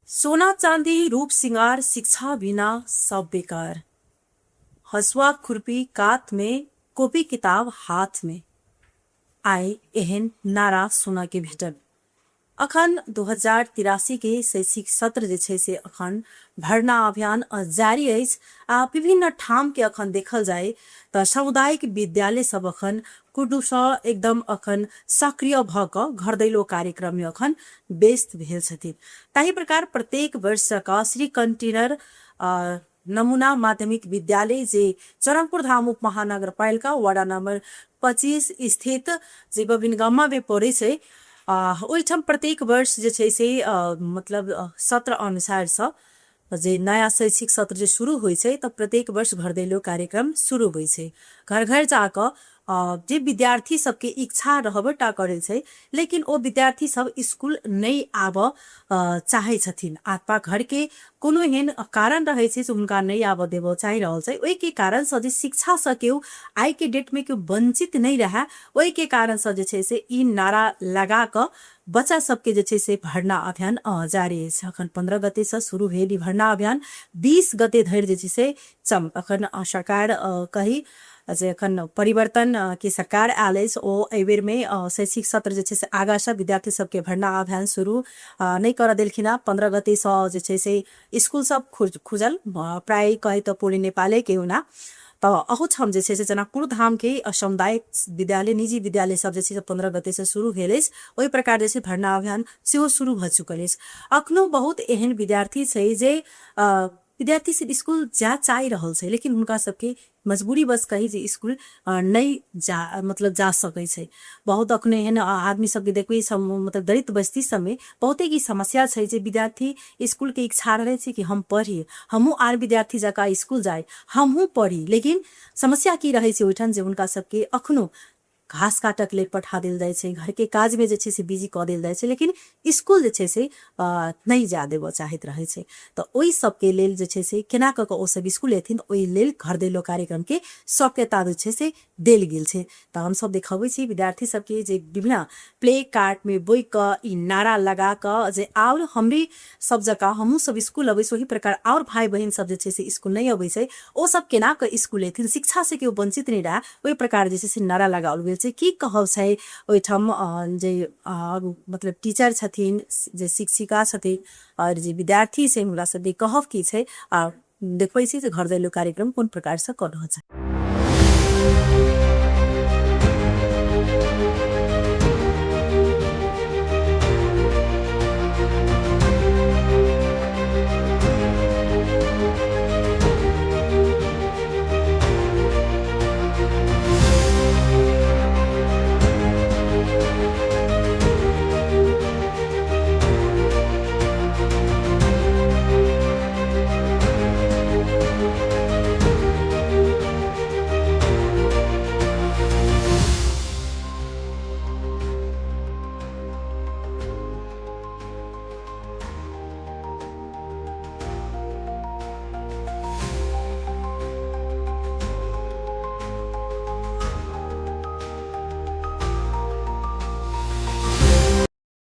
सोना चांदी रूप सिंगार शिक्षा बिना सब बेकार। हसुआ खुरपी कात में कॉपी किताब हाथ में आए एहन नारा सुना के भेटल। अखन 2083 के शैक्षिक सत्र जे छै से अखन भरना अभियान जारी अछि आ विभिन्न ठाम के अखन देखल जाए त सामुदायिक विद्यालय सब अखन कुटुसँ एकदम अखन सक्रिय भ क घर दैलो कार्यक्रम में अखन व्यस्त भेल छथिन। ताहि प्रकार प्रत्येक वर्ष का श्री कंटेनर नमूना माध्यमिक विद्यालय जे चरमपुर धाम उप महानगरपालिका वार्ड नंबर 25 स्थित जे बबिनगम्मा में पड़े छै ओहिठाम प्रत्येक वर्ष जे छै से मतलब सत्र अनुसार से जे नया शैक्षिक सत्र जे शुरू होइ छै त प्रत्येक वर्ष घर दैलो कार्यक्रम शुरू होइ छै। घर घर जाकर जे विद्यार्थी सबके इच्छा रहबटा करे छै लेकिन ओ विद्यार्थी सब स्कूल नहीं आब चाहे छथिन अथवा घर के कोनो एहन कारण रहे छै जे हुनका नहीं आब देबो चाहि रहल छै। ओहि के कारण से जे शिक्षा से केओ आइ के डेट में केओ वंचित नहीं रहे ओहि के कारण से जे छै से ई नारा लगा क बच्चा सबके जे छै से भरना अभियान जारी अछि। अखन 15 गते से शुरू भेल ई भरना अभियान 20 गते धरि जे छै से अखन सरकार कही जे अखन परिवर्तन के सरकार आयल अछि ओ एहि बेर में शैक्षिक सत्र जे छै से आगा से विद्यार्थी सबके भरना अभियान शुरू नहीं कर देलखिन। 15 गते से जे छै से स्कूल सब खुजल प्राय कहे तो पूरे नेपाले के ना तो अहुठाम जे छै से जनकपुर धाम के सामुदायिक विद्यालय निजी विद्यालय सब जे छै से 15 गते से शुरू भेल अछि। ओहि प्रकार जे छै भरना अभियान सेहो शुरू भ चुकल अछि। अखनो बहुत एहन विद्यार्थी छै जे विद्यार्थी सब स्कूल जा चाहि रहल छै लेकिन हुनका सबके मजबूरी बस कही जे स्कूल नहीं जा मतलब जा सकै छै। बहुत अखने एहन आदमी सबके देखबै सब मतलब दलित बस्ती सब में बहुते की समस्या छै जे विद्यार्थी स्कूल के इच्छा रहे छै कि हम पढ़ी हमहू आर विद्यार्थी जका स्कूल जाए हमहू पढ़ी लेकिन समस्या की रहे छै ओहिठाम जे हुनका सबके अखनो घास काटक लेल पठा देल जाए छै घर के काज में जे छै से बिजी क देल जाए छै लेकिन स्कूल जे छै से नहीं जा देबो चाहैत रहे छै। तो ओहि सबके लेल जे छै से केना क ओ सब स्कूल एथिन ओहि लेल घर दैलो कार्यक्रम के सौख्यता जे छै से देल गेल छै। तो हम सब देखबै छी विद्यार्थी सबके जे विभिन्न प्ले कार्ड में बोइ क ई नारा लगा क जे और हमरे सब जका हमहू सब स्कूल अबै ओही प्रकार और भाई बहन सब जे छै से स्कूल नहीं अबै छै ओ सब केना क स्कूल एथिन शिक्षा से केओ वंचित नहीं रहे ओहि प्रकार जे छै से नारा लगाओल गेल छै। की कहब छै ओहिठाम जे मतलब टीचर छथिन जे शिक्षिका छथिन और जे विद्यार्थी छै हमरा सब कहब की छै आ देखबै छी जे घर दैलो कार्यक्रम कोन प्रकार से कर रहल छै।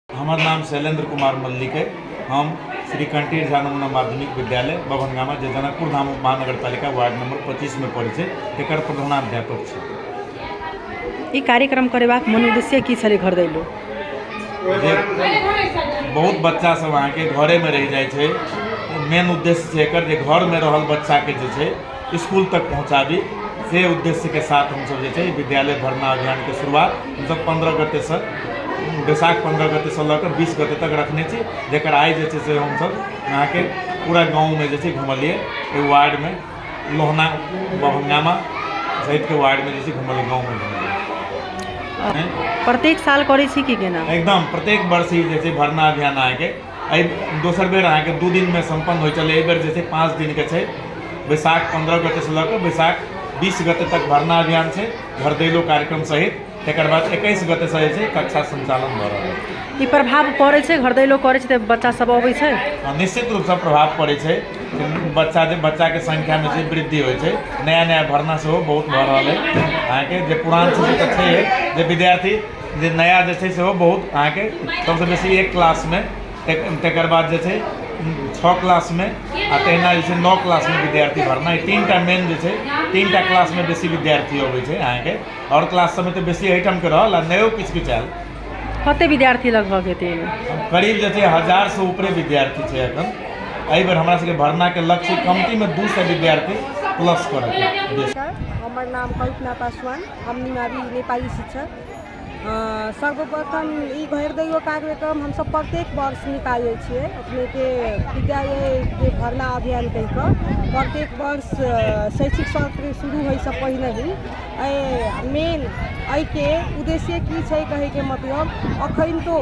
हमार नाम शैलेंद्र कुमार मल्लिक है। हम श्री कंटेनर नमूना माध्यमिक विद्यालय बभनगामा जे जनकपुर धाम महानगरपालिका वार्ड नंबर 25 में पड़े छै एकर प्रधानाध्यापक छै। ई कार्यक्रम करेबाक मन उद्देश्य की छले घर दैलो बहुत बच्चा सब अहाँ के घरे में रह जाए छै मेन उद्देश्य छै एकर जे घर में रहल बच्चा के जे छै स्कूल तक पहुँचाबी से उद्देश्य के साथ हम सब जे छै विद्यालय भरना अभियान के शुरुआत हम सब 15 गते से बैसाख 15 गते से लऽ 20 गते तक रखने छी जेकर आइ जे छै से हम सब अहाँ के पूरा गाँव में जे छै घुमलिए एहि वार्ड में लोहना बभनगामा सहित के वार्ड में जे छै घुमलिए गाँव में घुमलिए। प्रत्येक साल करे छी कि केना एकदम प्रत्येक वर्ष ही जे छै भरना अभियान अहाँ के दोसर बेर अहाँ के 2 दिन में संपन्न हो चले एहि बेर जे छै 5 दिन के छै बैसाख 15 गते से लऽ बैसाख 20 गते तक भरना अभियान छै घर दैलो कार्यक्रम सहित। तकर बाद 21 गते से जे छै कक्षा संचालन भ रहल है। ई प्रभाव पड़े छै घर दैलो करे छै त बच्चा सब अबै छै निश्चित रूप से प्रभाव पड़े छै बच्चा के संख्या में जे वृद्धि होइ छै नया नया भरना सेहो बहुत भ रहल है अहाँ के जे पुरान छै जे विद्यार्थी जे नया जे छै सेहो बहुत अहाँ के सबसे बेसी एक क्लास में तकर बाद जे छै 6 क्लास में आ तहिना जे छै 9 क्लास में विद्यार्थी भरना, 3टा मेन जे छै 3टा क्लास में बेसी विद्यार्थी अबै छै अहाँके, और क्लास सब में तऽ बेसी एहिठाम के रहल आ नयो किछु किछु आयल। कते विद्यार्थी लगभग हेतै? करीब जे छै 1000 से ऊपरे विद्यार्थी छै एखन। एहि बेर हमरा सबके भरना के लक्ष्य कमती में 200 विद्यार्थी प्लस करत। हमर नाम कल्पना पासवान, हम निमावी नेपाली शिक्षक। सर्वप्रथम ई घरदैयो कार्यक्रम हम सब प्रत्येक वर्ष निकालै छियै अपने के विद्यालय के भरना अभियान कहि कऽ। प्रत्येक वर्ष शैक्षिक सत्र शुरू होइ से पहिले ही मेन एहि के उद्देश्य की छै कहे के मतलब अखन तो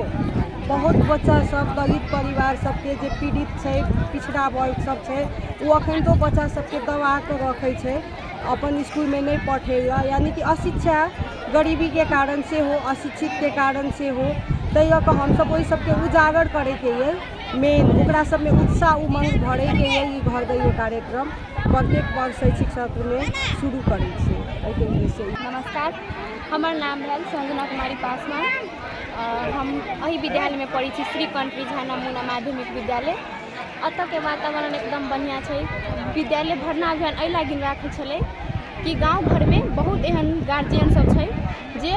बहुत बच्चा सब गरीब परिवार सबके जे पीड़ित छै, पिछड़ा वर्ग सब छै, वो अखन तो बच्चा सबके दबा के रखे छै, अपन स्कूल में नहीं पढ़ेगा, यानी कि अशिक्षा गरीबी के कारण से हो, अशिक्षित के कारण से हो। तैयो के हम सब वही सबके उजागर करे के ये मेन ओकरा सब में उत्साह उमंग भरे के ये ई घर दैयो कार्यक्रम प्रत्येक वर्ष शैक्षिक सत्र में शुरू करे छै। नमस्कार, हमर नाम है संजना कुमारी पासवान। हम अही विद्यालय में पढ़ी छी, श्री कंट्री झा नमूना माध्यमिक विद्यालय। अतः के वातावरण एकदम बढ़िया छै। विद्यालय भरना अभियान एहि लागी राखल छलै कि गांव घर में बहुत एहन गार्जियन सब छै जे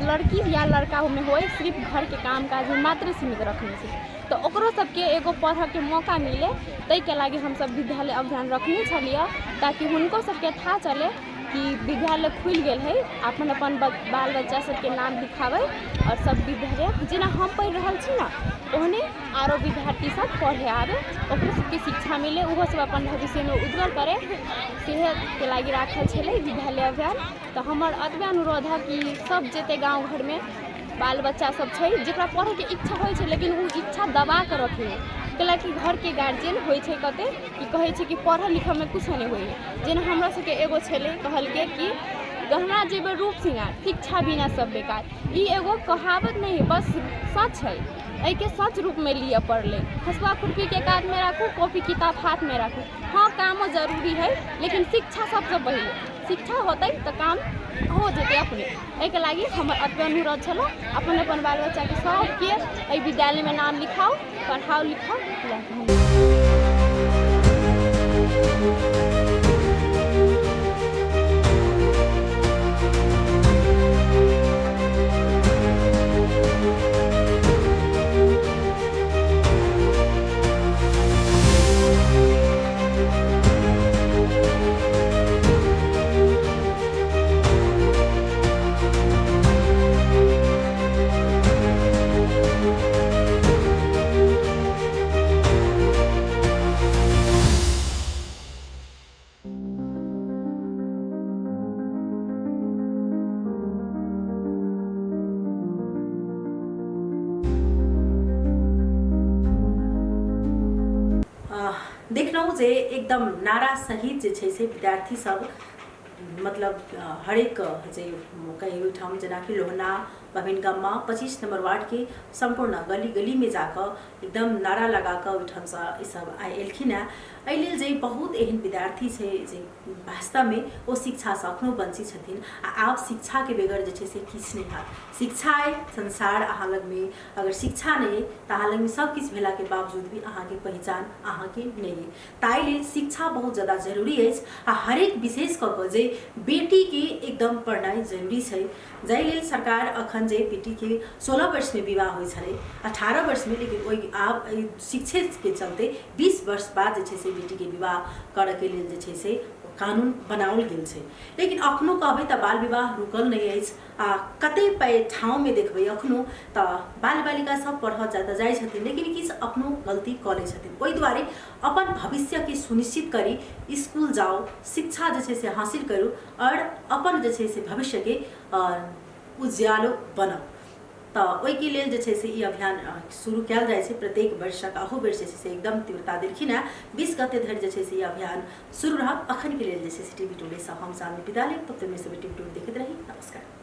लड़की या लड़का में होए सिर्फ घर के काम काज में मात्र सीमित रखने छै, तो ओकरो सबके एगो पढ़ के मौका मिले ताहि के लागी हम सब विद्यालय अभियान रखने छलिए, ताकि हुनको सबके था चले कि विद्यालय खुल गेल है, अपन अपन बाल बच्चा सबके नाम लिखावे और सब विद्यालय जेना हम पढ़ रहल छी ना ओहने आरो विद्यार्थी सब पढ़े आवे, ओकरो सबके शिक्षा मिले, उहो सब अपन भविष्य में उज्जवल करे, सेहत के लागी राखल छलै विद्यालय अभियान। तो हमर अतबे अनुरोध है कि सब जते गाँव घर में बाल बच्चा सब छै जेकरा पढ़े के इच्छा होइ छै लेकिन वो इच्छा दबा के रखे, कैलाकि घर के गार्जियन होइ छै कते कि कहे छै कि पढ़ लिख में कुछ नहीं होइए। जेना हमरा सबके एगो छलै कहलके कि गहना जेबर रूप सिंगार, शिक्षा बिना सब बेकार। ई एगो कहावत नहीं बस सच है, एहि के सच रूप में लिए पड़ले। हसुआ खुरपी के काज में राखू, कॉपी किताब हाथ में राखू। हाँ कामो जरूरी है लेकिन शिक्षा सबसे पहले, शिक्षा होते तो काम हो जेते अपने। एहि के लागी हमर अतबे अनुरोध छलो अपन अपन बाल बच्चा के सबके एहि विद्यालय में नाम लिखाओ, पढ़ाओ लिखाओ। देखलहुँ जे एकदम नारा सहित जे छै से विद्यार्थी सब मतलब हरेक जे कहीं ओहिठाम जेनाकि लोहना बभिन गाममा 25 नंबर वार्ड के संपूर्ण गली गली में जाकर एकदम नारा लगा कर ओहिठाम से ई सब एलखिन है। एहि लेल जे बहुत एहन विद्यार्थी छै जे वास्तव में ओ शिक्षा से अखनो वंचित छथिन आ आब शिक्षा के बगैर जे छै से किछु नहीं है। शिक्षा है संसार अहाँ लग में, अगर शिक्षा नहीं तो अहाँ लग में सब किछु भेला के बावजूद भी अहाँ के पहचान अहाँ के नहीं है। ताहि लेल शिक्षा बहुत ज़्यादा जरूरी है आ हरेक विशेष कऽ जे बेटी के एकदम पढ़नाई जरूरी है। जाहि लेल सरकार अखन जे बेटी के 16 वर्ष में विवाह होइ छलै, 18 वर्ष में, लेकिन ओहि आब शिक्षे के चलते 20 वर्ष बाद जे छै से बेटी के विवाह करऽ के लेल जे छै से कानून बनाओल गेल छै। लेकिन अखनो कहबै तऽ बाल विवाह रुकल नहीं अछि आ कते ठाव में देखबै अखनो तऽ बाल बालिका सब पढ़ऽ जाता जाइ छथिन लेकिन किछु अखनो गलती कऽ लै छथिन। ओहि दुआरे अपन भविष्य के सुनिश्चित करी, स्कूल जाओ, शिक्षा जे छै से हासिल करू और अपन जे छै से भविष्य के उज्यालो बनाओ। तो ओहिके लेल जे छै से ई अभियान शुरू कयल जाइ छै प्रत्येक वर्षक। अहू वर्ष जे छै से एकदम तीव्रता देलखिन है। 20 गते धरि जे छै से ई अभियान शुरू रहत। अखन के लेल जे छै से टीवी टुडे से हम सामने विदा लेब। तब तक में से टीवी टुडे देखैत रही। नमस्कार।